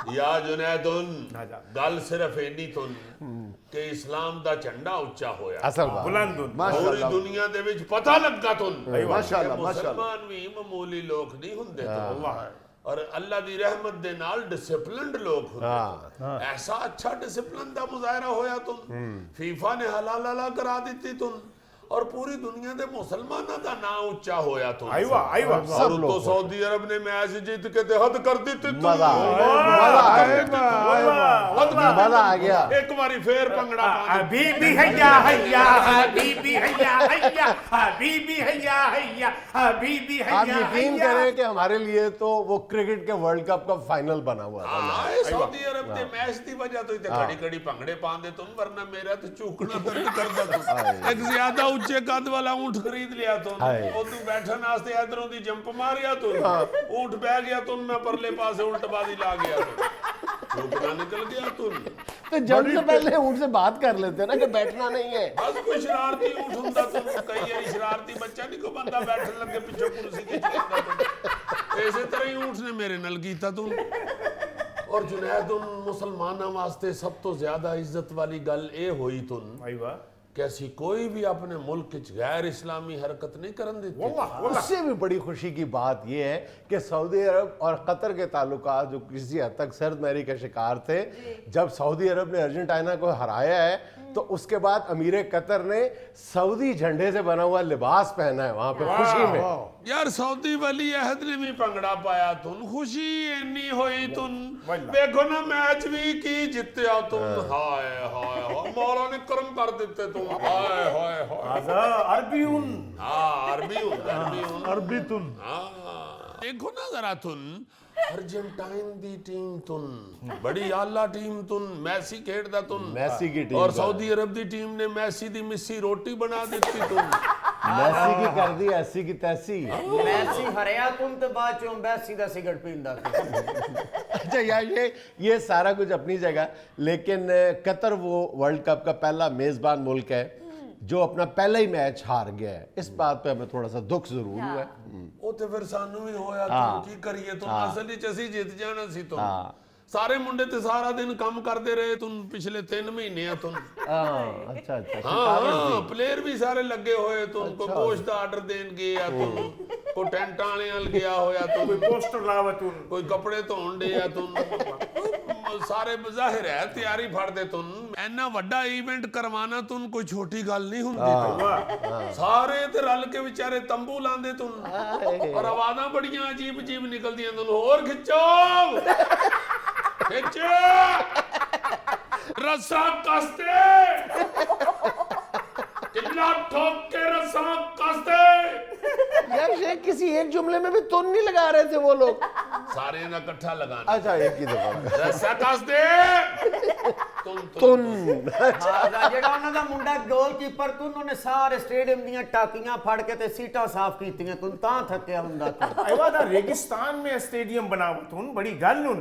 या जुनैदुन गल सिर्फ इन्नी तुन कि इस्लाम दा झंडा उच्चा होया असल बात बुलंदुन पूरी दुनिया दे विच पता लगा तुन माशाअल्लाह, मुसलमान भी मामूली लोग नहीं हुंदे और अल्लाह दी रहमत दे नाल डिसिप्लिन्ड लोग हुंदे ऐसा अच्छा डिसिप्लिन दा मुजाहरा होया तुन फीफा ने हलाल हला करा दी तुन और पूरी दुनिया दे मुसलमाना दा नाम उच्चा होया तुन आईवा और तो सऊदी अरब ने मैच जीत के ते हद कर दी तुन मजा आ गया। एक बारी फिर पंगड़ा पा हबीबी हैया हैया हबीबी हैया हैया हबीबी हैया हैया हबीबी आप हैया यकीन करें कि हमारे लिए तो वो क्रिकेट के वर्ल्ड कप का फाइनल बना हुआ था। हां सऊदी अरब दे मैच दी वजह तो इते खड़ी खड़ी पंगड़े पांदे तुम वरना मेरा तो चूकना दर्द करदा तू एक ज्यादा ऊंचे कद वाला ऊंट खरीद लिया तुम ओ तू बैठन वास्ते इधरों दी जंप मारिया तुम ऊंट बह गया तुम मैं परले पासे उल्टबाजी ला गया चूकना निकल गया तुम तो जब से पहले ऊंट से बात कर लेते ना कि बैठना नहीं है। बस कोई शरारती ऊंट हुंदा तुम कई यार शरारती बच्चा नहीं को बंदा बैठन लगे पीछे कुर्सी के चलदा तुम ऐसे तरह ही ऊंट ने मेरे नाल कीता तुम और जुनैद उन मुसलमाना वास्ते सब तो ज्यादा इज्जत वाली गल ए होई तुन आईवा कैसी कोई भी अपने मुल्क च गैर इस्लामी हरकत नहीं करन देती उससे भी बड़ी खुशी की बात यह है कि सऊदी अरब और कतर के ताल्लुकात जो किसी हद तक सर्दमहरी के शिकार थे, जब सऊदी अरब ने अर्जेंटीना को हराया है तो उसके बाद अमीर कतर ने सऊदी झंडे से बना हुआ लिबास पहना है वहां पे खुशी में। यार सऊदी वली अहद ने भी पंगड़ा पाया तुन खुशी इन्नी होई तुन देखो ना मैच भी की जितया तुम हाय हाय हाय मौला ने करम कर देते तुम हाय हाय हाय आजा अरबीउन हाँ अरबी अरबी तुन हाँ देखो ना जरा तुन अर्जेंटाइन दी टीम तुन बड़ी आला टीम तुन मैसी खेड़दा तुन मैसी की टीम और सऊदी अरब दी टीम ने मैसी दी मिस्सी रोटी बना दी तुन मैसी की कर दी ऐसी की तैसी। मैसी हरया तुम तो बाद चों मैसी दा सिगरेट पींदा अच्छा यार ये सारा कुछ अपनी जगह, लेकिन कतर वो वर्ल्ड कप का पहला मेजबान मुल्क है जो अपना पहला ही मैच हार गया है। इस बात पे हमें थोड़ा सा दुख जरूर हुआ है। ਉਹ ਤੇ ਫਿਰ ਸਾਨੂੰ ਵੀ ਹੋਇਆ ਤੂੰ ਕੀ ਕਰੀਏ ਤੂੰ ਅਸਲ ਵਿੱਚ ਅਸੀਂ ਜਿੱਤ ਜਾਣਾ ਸੀ ਤੂੰ ਸਾਰੇ ਮੁੰਡੇ ਤੇ ਸਾਰਾ ਦਿਨ ਕੰਮ ਕਰਦੇ ਰਹੇ ਤੂੰ ਪਿਛਲੇ 3 ਮਹੀਨੇ ਆ ਤੂੰ अच्छा अच्छा ਹਾਂ ਪਲੇਅਰ ਵੀ ਸਾਰੇ ਲੱਗੇ ਹੋਏ ਤੂੰ ਕੋਈ ਪੋਸਟ ਦਾ ਆਰਡਰ ਦੇਣ ਗਏ ਆ ਤੂੰ ਕੋਈ ਟੈਂਟਾਂ ਵਾਲਿਆਂ ਨਾਲ ਗਿਆ ਹੋਇਆ ਤੂੰ कोई पोस्टर लावा तुन ਕੋਈ ਕੱਪੜੇ ਧੋਣ ਦੇ ਆ ਤੂੰ ਸਾਰੇ ਜ਼ਾਹਿਰ ਹੈ ਤਿਆਰੀ ਫੜਦੇ ਤੂੰ ਇੰਨਾ ਵੱਡਾ ਇਵੈਂਟ ਕਰਵਾਣਾ ਤੂੰ ਕੋਈ ਛੋਟੀ ਗੱਲ ਨਹੀਂ ਹੁੰਦੀ ਸਾਰੇ ਤੇ ਰਲ ਕੇ ਵਿਚਾਰੇ ਤੰਬੂ ਲਾਉਂਦੇ ਤੂੰ ਔਰ ਆਵਾਜ਼ਾਂ ਬੜੀਆਂ ਅਜੀਬ ਅਜੀਬ ਨਿਕਲਦੀਆਂ ਤੂੰ ਹੋਰ ਖਿੱਚੋ ਖਿੱਚ रस्सा कसते कितना ठोक के रस्सा कसते यार शेख किसी एक जुमले में भी तुन नहीं लगा रहे थे वो लोग। सारे ना इकट्ठा लगाना अच्छा एक ही दफा रस्सा कसते तुन ਜਿਹੜਾ ਉਹਨਾਂ ਦਾ ਮੁੰਡਾ ਗੋਲਕੀਪਰ ਤੂੰ ਉਹਨੇ ਸਾਰੇ ਸਟੇਡੀਅਮ ਦੀਆਂ ਟਾਕੀਆਂ ਫੜ ਕੇ ਤੇ ਸੀਟਾਂ ਸਾਫ਼ ਕੀਤੀਆਂ ਤੂੰ ਤਾਂ ਥੱਕਿਆ ਹੁੰਦਾ ਤੂੰ आईवा दा रेगिस्तान में स्टेडियम बनावा तुन बड़ी गल उन